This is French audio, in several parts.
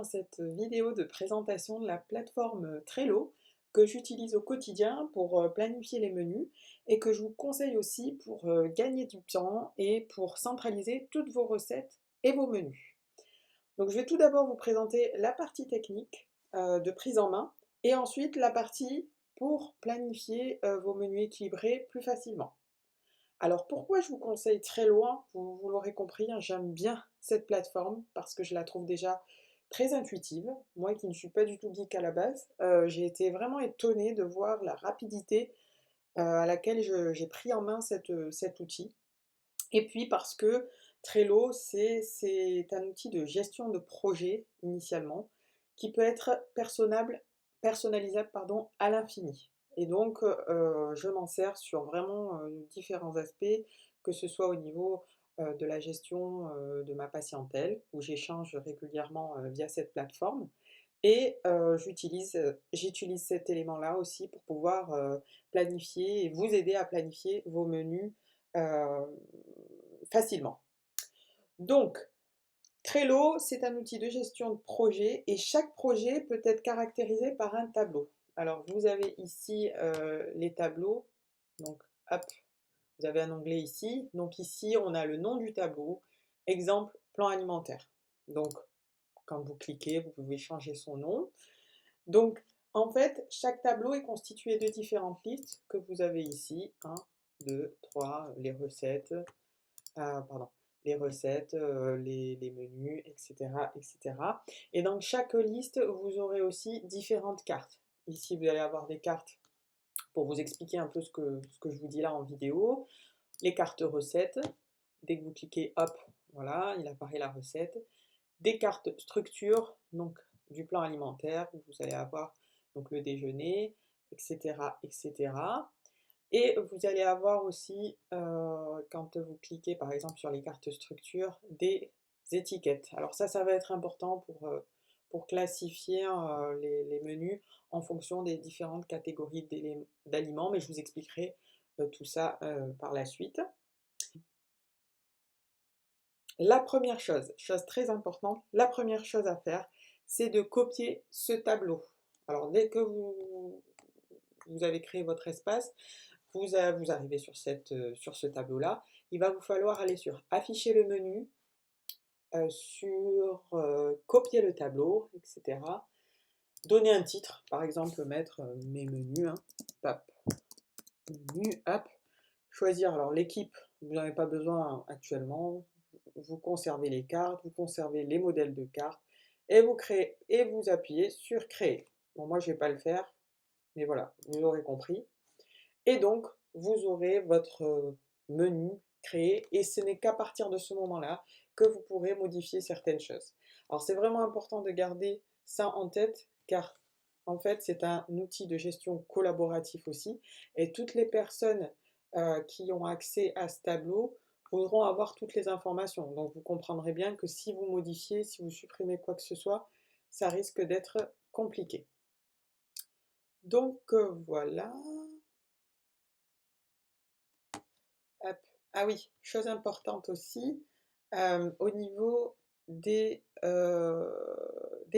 dans cette vidéo de présentation de la plateforme Trello que j'utilise au quotidien pour planifier les menus et que je vous conseille aussi pour gagner du temps et pour centraliser toutes vos recettes et vos menus. Donc je vais tout d'abord vous présenter la partie technique de prise en main et ensuite la partie pour planifier vos menus équilibrés plus facilement. Alors pourquoi je vous conseille Trello? Vous l'aurez compris, hein, j'aime bien cette plateforme parce que je la trouve déjà très intuitive. Moi qui ne suis pas du tout geek à la base, j'ai été vraiment étonnée de voir la rapidité à laquelle j'ai pris en main cet outil. Et puis parce que Trello, c'est un outil de gestion de projet initialement qui peut être personnalisable pardon, à l'infini. Et donc, je m'en sers sur vraiment différents aspects, que ce soit au niveau de la gestion de ma patientèle, où j'échange régulièrement via cette plateforme. Et j'utilise cet élément-là aussi pour pouvoir planifier et vous aider à planifier vos menus facilement. Donc, Trello, c'est un outil de gestion de projet et chaque projet peut être caractérisé par un tableau. Alors, vous avez ici les tableaux. Donc, hop, vous avez un onglet ici. Donc ici, on a le nom du tableau. Exemple, plan alimentaire. Donc, quand vous cliquez, vous pouvez changer son nom. Donc, en fait, chaque tableau est constitué de différentes listes que vous avez ici. 1, 2, 3, les recettes, pardon, les recettes, les menus, etc., etc. Et dans chaque liste, vous aurez aussi différentes cartes. Ici, vous allez avoir des cartes pour vous expliquer un peu ce que je vous dis là en vidéo. Les cartes recettes. Dès que vous cliquez, hop, voilà, il apparaît la recette. Des cartes structure, donc du plan alimentaire, où vous allez avoir donc le déjeuner, etc., etc. Et vous allez avoir aussi, quand vous cliquez par exemple sur les cartes structure, des étiquettes. Alors ça va être important pour classifier les menus en fonction des différentes catégories d'aliments, mais je vous expliquerai tout ça par la suite. La première chose très importante, la première chose à faire, c'est de copier ce tableau. Alors dès que vous avez créé votre espace, vous arrivez sur ce tableau-là. Il va vous falloir aller sur afficher le menu, sur copier le tableau, etc. Donner un titre, par exemple mettre mes menus, hein, hop, menu, hop. Choisir alors l'équipe, vous n'en avez pas besoin actuellement. Vous conservez les cartes, vous conservez les modèles de cartes et vous créez et vous appuyez sur créer. Bon, moi je ne vais pas le faire, mais voilà, vous l'aurez compris. Et donc, vous aurez votre menu créé et ce n'est qu'à partir de ce moment-là que vous pourrez modifier certaines choses. Alors, c'est vraiment important de garder ça en tête car en fait, c'est un outil de gestion collaboratif aussi et toutes les personnes qui ont accès à ce tableau voudront avoir toutes les informations. Donc, vous comprendrez bien que si vous modifiez, si vous supprimez quoi que ce soit, ça risque d'être compliqué. Donc, voilà. Hop. Ah oui, chose importante aussi, au niveau des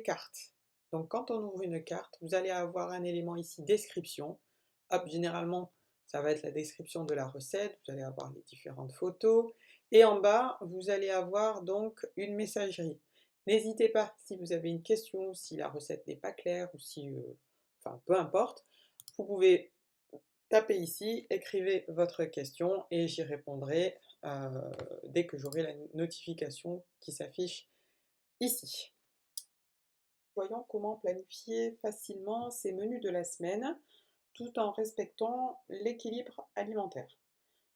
cartes. Donc quand on ouvre une carte, vous allez avoir un élément ici, description. Hop, généralement, ça va être la description de la recette, vous allez avoir les différentes photos. Et en bas, vous allez avoir donc une messagerie. N'hésitez pas, si vous avez une question, si la recette n'est pas claire, ou si, enfin, peu importe, vous pouvez tapez ici, écrivez votre question et j'y répondrai dès que j'aurai la notification qui s'affiche ici. Voyons comment planifier facilement ces menus de la semaine tout en respectant l'équilibre alimentaire.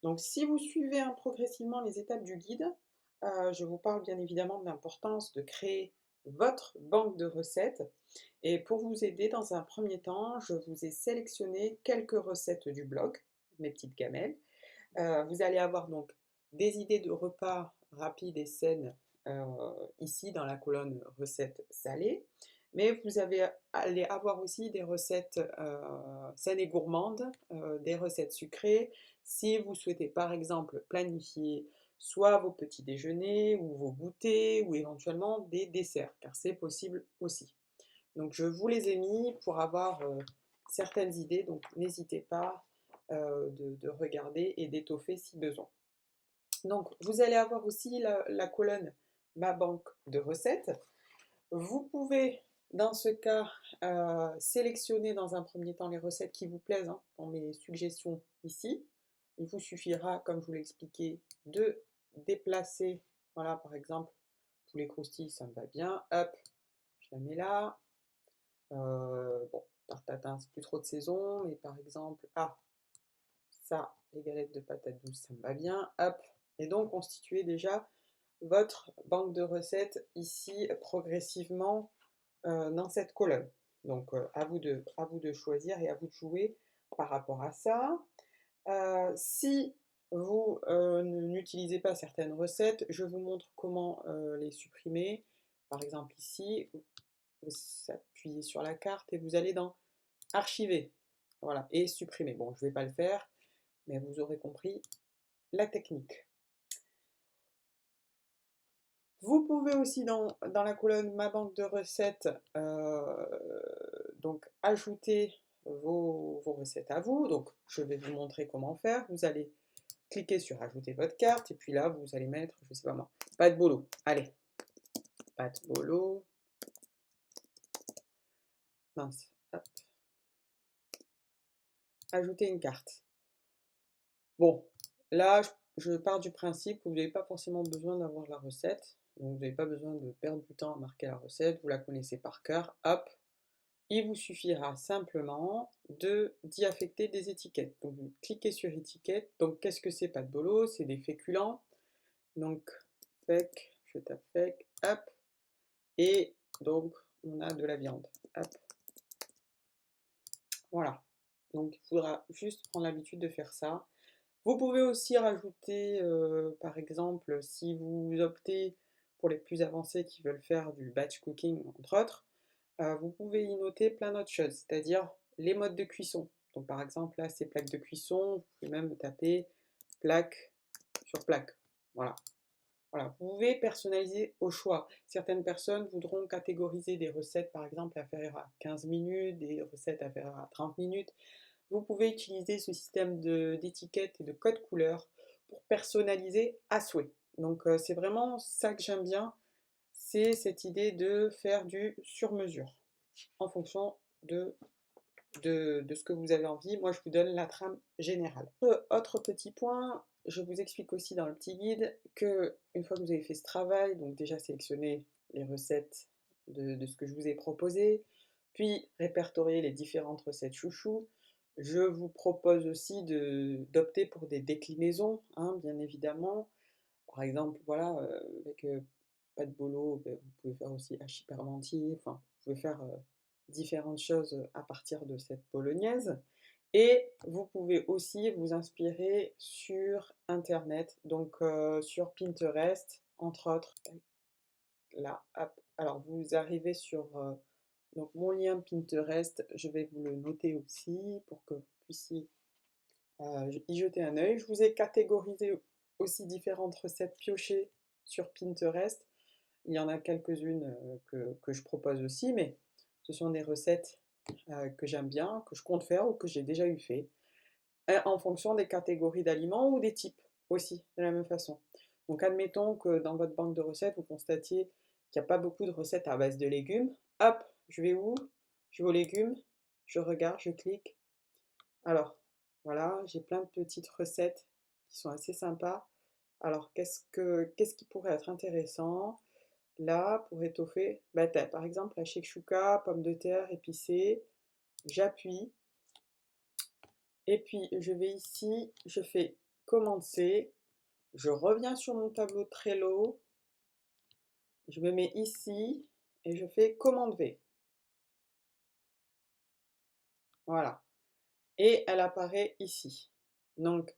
Donc si vous suivez progressivement les étapes du guide, je vous parle bien évidemment de l'importance de créer votre banque de recettes. Et pour vous aider, dans un premier temps, je vous ai sélectionné quelques recettes du blog, mes petites gamelles. Vous allez avoir donc des idées de repas rapides et saines ici dans la colonne recettes salées. Mais vous allez avoir aussi des recettes saines et gourmandes, des recettes sucrées. Si vous souhaitez par exemple planifier soit vos petits déjeuners ou vos goûters ou éventuellement des desserts, car c'est possible aussi. Donc je vous les ai mis pour avoir certaines idées, donc n'hésitez pas de regarder et d'étoffer si besoin. Donc vous allez avoir aussi la colonne Ma banque de recettes. Vous pouvez, dans ce cas, sélectionner dans un premier temps les recettes qui vous plaisent, hein, dans mes suggestions ici. Il vous suffira, comme je vous l'ai expliqué, de déplacer, voilà, par exemple, poulet croustille, ça me va bien, hop, je la mets là. Bon, tarte tatin, c'est plus trop de saison, mais par exemple, ça, les galettes de patates douces, ça me va bien, hop. Et donc, constituez déjà votre banque de recettes ici progressivement dans cette colonne. Donc à vous de choisir et à vous de jouer par rapport à ça. Si vous n'utilisez pas certaines recettes, je vous montre comment les supprimer. Par exemple ici, vous appuyez sur la carte et vous allez dans Archiver. Voilà, et supprimer. Bon, je ne vais pas le faire, mais vous aurez compris la technique. Vous pouvez aussi dans la colonne Ma banque de recettes donc ajouter vos recettes à vous. Donc je vais vous montrer comment faire. Vous allez cliquer sur ajouter votre carte et puis là vous allez mettre, je sais pas moi, pâte bolo. Allez, pâte bolo. Mince, hop. Ajouter une carte. Bon, là je pars du principe que vous n'avez pas forcément besoin d'avoir la recette. Donc vous n'avez pas besoin de perdre du temps à marquer la recette, vous la connaissez par cœur, hop. Il vous suffira simplement d'y affecter des étiquettes. Donc vous cliquez sur étiquette. Donc qu'est-ce que c'est pâte bolo? C'est des féculents. Donc fec, je tape fec, hop. Et donc on a de la viande. Hop. Voilà. Donc il faudra juste prendre l'habitude de faire ça. Vous pouvez aussi rajouter, par exemple, si vous optez pour les plus avancés qui veulent faire du batch cooking, entre autres, vous pouvez y noter plein d'autres choses, c'est-à-dire les modes de cuisson. Donc par exemple, là, c'est plaque de cuisson, vous pouvez même taper plaque sur plaque. Voilà. Voilà. Vous pouvez personnaliser au choix. Certaines personnes voudront catégoriser des recettes, par exemple, inférieures à 15 minutes, des recettes inférieures à 30 minutes. Vous pouvez utiliser ce système d'étiquettes et de code couleur pour personnaliser à souhait. Donc c'est vraiment ça que j'aime bien, c'est cette idée de faire du sur-mesure en fonction de ce que vous avez envie. Moi, je vous donne la trame générale. Autre petit point, je vous explique aussi dans le petit guide que une fois que vous avez fait ce travail, donc déjà sélectionner les recettes de ce que je vous ai proposé, puis répertorier les différentes recettes chouchou. Je vous propose aussi d'opter pour des déclinaisons, hein, bien évidemment. Par exemple, voilà, avec pas de bolo, ben, vous pouvez faire aussi hachis parmentier, enfin, vous pouvez faire différentes choses à partir de cette bolognaise. Et vous pouvez aussi vous inspirer sur Internet, donc sur Pinterest, entre autres. Là, hop. Alors, vous arrivez sur donc mon lien Pinterest, je vais vous le noter aussi pour que vous puissiez y jeter un œil. Je vous ai catégorisé aussi différentes recettes piochées sur Pinterest. Il y en a quelques-unes que je propose aussi, mais ce sont des recettes que j'aime bien, que je compte faire ou que j'ai déjà eu fait, en fonction des catégories d'aliments ou des types aussi, de la même façon. Donc admettons que dans votre banque de recettes, vous constatiez qu'il n'y a pas beaucoup de recettes à base de légumes. Hop, je vais où? Je vais aux légumes, je regarde, je clique. Alors, voilà, j'ai plein de petites recettes qui sont assez sympas. Alors, qu'est-ce qui pourrait être intéressant là pour étoffer? Bah, par exemple la shakshuka, pommes de terre épicées. J'appuie et puis je vais ici, je fais commande C, je reviens sur mon tableau Trello, je me mets ici et je fais commande V. Voilà. Et elle apparaît ici. Donc,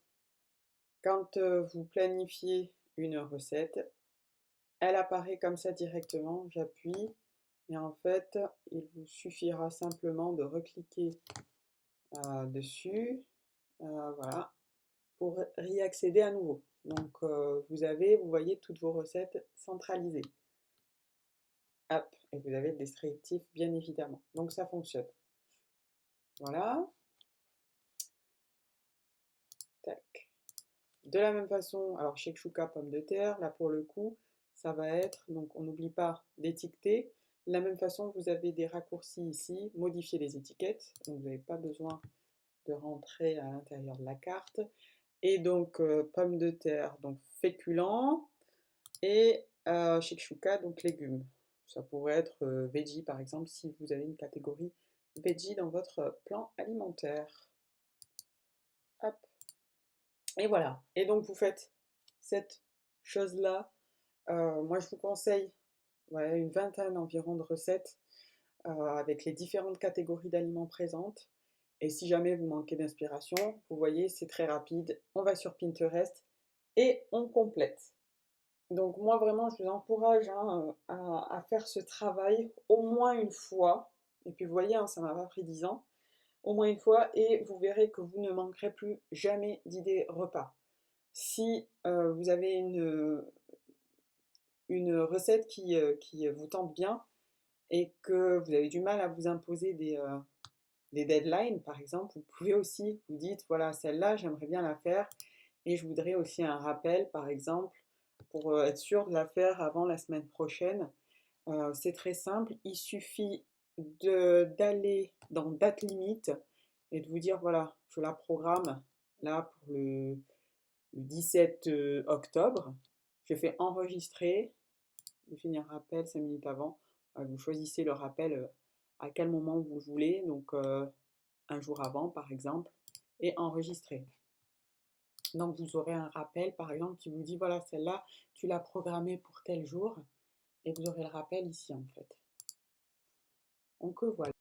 quand vous planifiez une recette, elle apparaît comme ça directement, j'appuie et en fait il vous suffira simplement de recliquer dessus, voilà, pour y accéder à nouveau. Donc vous voyez toutes vos recettes centralisées. Hop, et vous avez le descriptif bien évidemment. Donc ça fonctionne. Voilà. Tac. De la même façon, alors shakshuka pomme de terre, là pour le coup, ça va être, donc on n'oublie pas d'étiqueter. De la même façon, vous avez des raccourcis ici, modifier les étiquettes, donc vous n'avez pas besoin de rentrer à l'intérieur de la carte. Et donc pomme de terre, donc féculent, et shakshuka, donc légumes. Ça pourrait être veggie par exemple, si vous avez une catégorie veggie dans votre plan alimentaire. Hop. Et voilà. Et donc vous faites cette chose-là. Moi je vous conseille une vingtaine environ de recettes avec les différentes catégories d'aliments présentes. Et si jamais vous manquez d'inspiration, vous voyez, c'est très rapide. On va sur Pinterest et on complète. Donc moi vraiment, je vous encourage à faire ce travail au moins une fois. Et puis vous voyez, ça m'a pas pris 10 ans. Au moins une fois et vous verrez que vous ne manquerez plus jamais d'idées repas. Si vous avez une recette qui vous tente bien et que vous avez du mal à vous imposer des deadlines, par exemple, vous pouvez aussi vous dites, voilà, celle-là, j'aimerais bien la faire et je voudrais aussi un rappel, par exemple, pour être sûr de la faire avant la semaine prochaine. C'est très simple, il suffit d'aller dans date limite et de vous dire, voilà, je la programme là pour le 17 octobre. Je fais enregistrer, définir rappel 5 minutes avant. Vous choisissez le rappel à quel moment vous voulez, donc un jour avant par exemple, et enregistrer. Donc vous aurez un rappel par exemple qui vous dit voilà celle-là tu l'as programmée pour tel jour et vous aurez le rappel ici en fait. Donc voilà.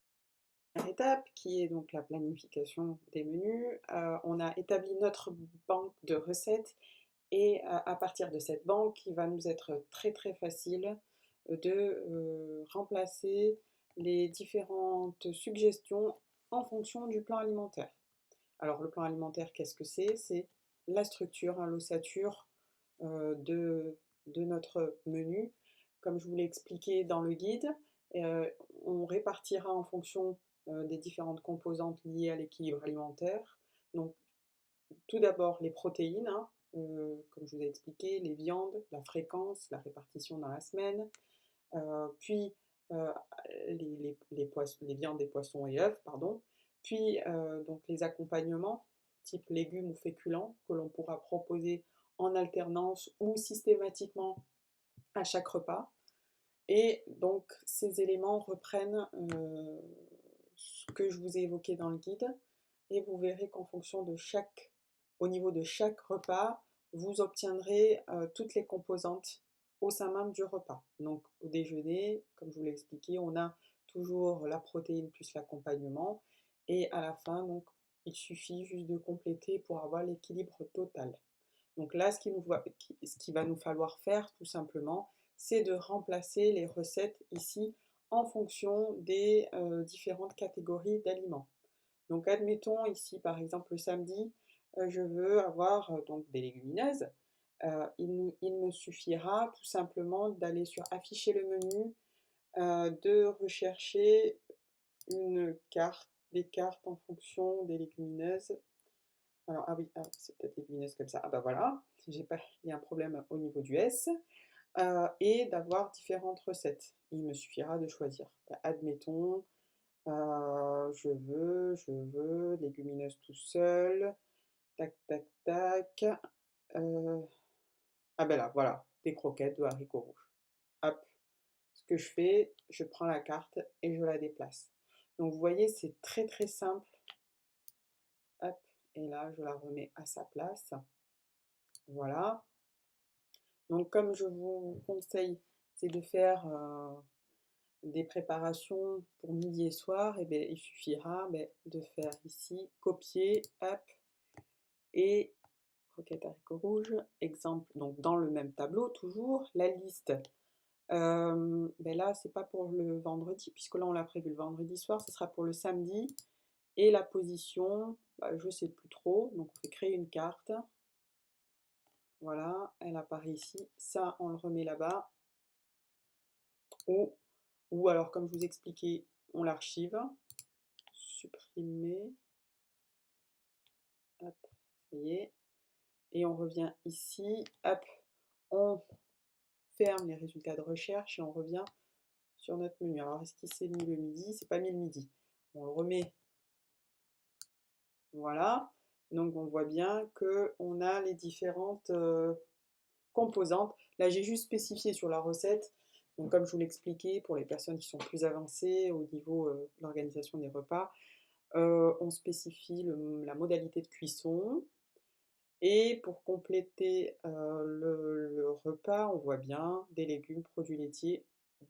Première étape qui est donc la planification des menus. On a établi notre banque de recettes et à partir de cette banque, il va nous être très très facile de remplacer les différentes suggestions en fonction du plan alimentaire. Alors le plan alimentaire, qu'est-ce que c'est? C'est la structure, l'ossature de notre menu. Comme je vous l'ai expliqué dans le guide, euh, on répartira en fonction des différentes composantes liées à l'équilibre alimentaire. Donc tout d'abord les protéines, comme je vous ai expliqué, les viandes, la fréquence, la répartition dans la semaine, puis euh, les viandes et poissons et œufs, pardon, puis donc les accompagnements type légumes ou féculents que l'on pourra proposer en alternance ou systématiquement à chaque repas. Et donc ces éléments reprennent ce que je vous ai évoqué dans le guide et vous verrez qu'en fonction de au niveau de chaque repas, vous obtiendrez toutes les composantes au sein même du repas. Donc au déjeuner, comme je vous l'ai expliqué, on a toujours la protéine plus l'accompagnement et à la fin, donc il suffit juste de compléter pour avoir l'équilibre total. Donc là, ce qui va nous falloir faire tout simplement, c'est de remplacer les recettes ici en fonction des différentes catégories d'aliments. Donc admettons ici par exemple le samedi, je veux avoir donc des légumineuses. Il me suffira tout simplement d'aller sur afficher le menu, de rechercher des cartes en fonction des légumineuses. Alors, ah oui, ah, c'est peut-être légumineuse comme ça. Ah bah voilà, il y a un problème au niveau du S. Et d'avoir différentes recettes. Il me suffira de choisir. Bah, admettons, je veux, légumineuse tout seul, tac, tac, tac. Ah ben là, voilà, des croquettes de haricots rouges. Hop, ce que je fais, je prends la carte et je la déplace. Donc vous voyez, c'est très très simple. Hop, et là, je la remets à sa place. Voilà. Donc comme je vous conseille, c'est de faire des préparations pour midi et soir, et bien, il suffira de faire ici, copier, hop, et croquettes haricots rouges, exemple, donc dans le même tableau, toujours, la liste. Là, c'est pas pour le vendredi, puisque là, on l'a prévu le vendredi soir, ce sera pour le samedi, et la position, je sais plus trop, donc on fait créer une carte, Voilà, elle apparaît ici. Ça, on le remet là-bas. Ou alors, comme je vous expliquais, on l'archive. Supprimer. Hop, ça y est. Et on revient ici. Hop, on ferme les résultats de recherche et on revient sur notre menu. Alors, est-ce qu'il s'est mis le midi? C'est pas mis le midi. On le remet. Voilà. Donc, on voit bien qu'on a les différentes composantes. Là, j'ai juste spécifié sur la recette. Donc, comme je vous l'expliquais, pour les personnes qui sont plus avancées au niveau de l'organisation des repas, on spécifie la modalité de cuisson. Et pour compléter le repas, on voit bien des légumes, produits laitiers,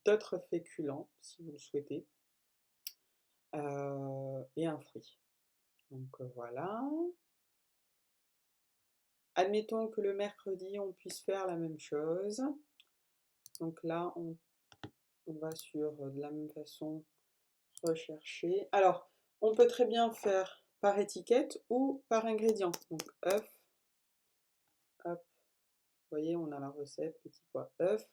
d'autres féculents, si vous le souhaitez, et un fruit. Donc voilà. Admettons que le mercredi, on puisse faire la même chose. Donc là, on va sur, de la même façon, rechercher. Alors, on peut très bien faire par étiquette ou par ingrédient. Donc œuf, hop, vous voyez, on a la recette, petit pois, œuf.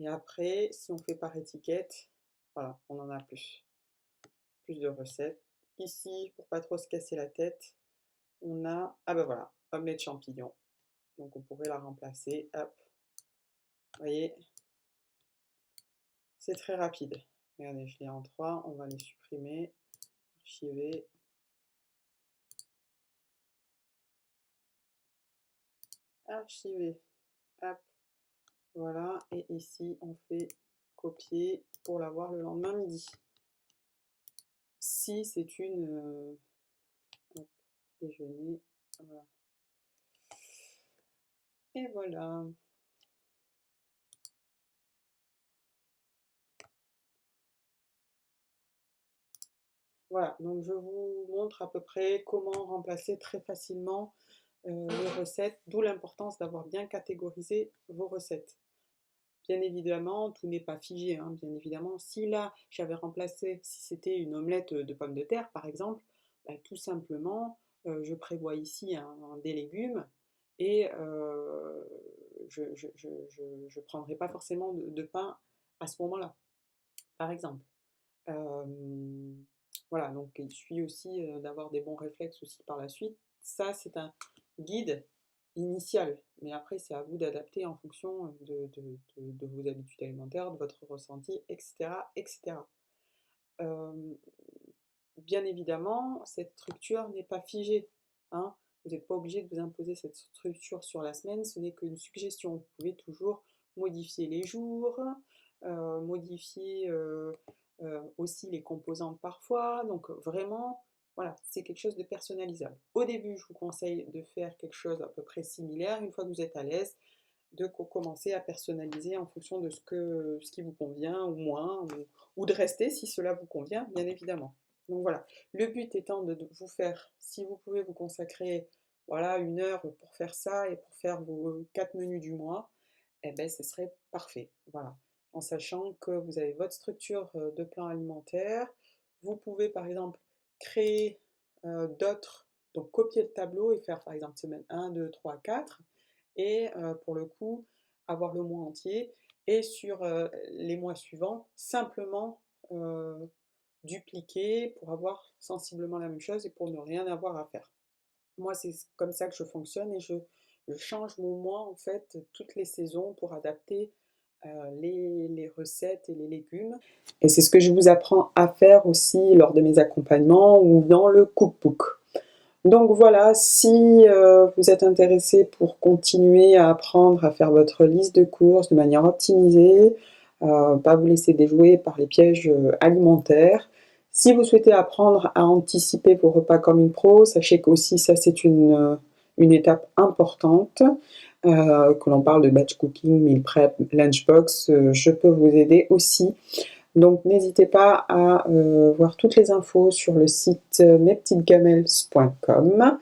Et après, si on fait par étiquette, voilà, on en a plus de recettes. Ici, pour pas trop se casser la tête, on a, ah ben voilà, omelette champignon. Donc on pourrait la remplacer, hop. Vous voyez, c'est très rapide. Regardez, je l'ai en 3, on va les supprimer, archiver. Archiver, hop, voilà. Et ici, on fait copier pour l'avoir le lendemain midi. Si c'est une déjeuner, voilà. Et voilà. Voilà, donc je vous montre à peu près comment remplacer très facilement les recettes, d'où l'importance d'avoir bien catégorisé vos recettes. Bien évidemment, tout n'est pas figé, hein, bien évidemment. Si là, j'avais remplacé, si c'était une omelette de pommes de terre, par exemple, bah, tout simplement, je prévois ici des légumes et je ne prendrai pas forcément de pain à ce moment-là, par exemple. Voilà, donc il suffit aussi d'avoir des bons réflexes aussi par la suite. Ça, c'est un guide initial, mais après, c'est à vous d'adapter en fonction de vos habitudes alimentaires, de votre ressenti, etc. etc. Bien évidemment, cette structure n'est pas figée, hein. Vous n'êtes pas obligé de vous imposer cette structure sur la semaine, ce n'est qu'une suggestion. Vous pouvez toujours modifier les jours, modifier aussi les composantes parfois. Donc vraiment, voilà, c'est quelque chose de personnalisable. Au début, je vous conseille de faire quelque chose à peu près similaire. Une fois que vous êtes à l'aise, de commencer à personnaliser en fonction de ce qui vous convient ou moins, ou de rester si cela vous convient, bien évidemment. Donc voilà, le but étant de vous faire, si vous pouvez vous consacrer voilà, 1 heure pour faire ça et pour faire vos 4 menus du mois, eh ben, ce serait parfait. Voilà. En sachant que vous avez votre structure de plan alimentaire, vous pouvez par exemple créer d'autres, donc copier le tableau et faire par exemple semaine 1, 2, 3, 4, et pour le coup, avoir le mois entier, et sur les mois suivants, simplement dupliquer pour avoir sensiblement la même chose et pour ne rien avoir à faire. Moi, c'est comme ça que je fonctionne et je change mon mois en fait toutes les saisons pour adapter les recettes et les légumes. Et c'est ce que je vous apprends à faire aussi lors de mes accompagnements ou dans le cookbook. Donc voilà, si vous êtes intéressé pour continuer à apprendre à faire votre liste de courses de manière optimisée, pas vous laisser déjouer par les pièges alimentaires. Si vous souhaitez apprendre à anticiper vos repas comme une pro, sachez qu'aussi ça c'est une étape importante. Que l'on parle de batch cooking, meal prep, lunchbox, je peux vous aider aussi. Donc n'hésitez pas à voir toutes les infos sur le site mespetitesgamelles.com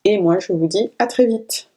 et moi je vous dis à très vite.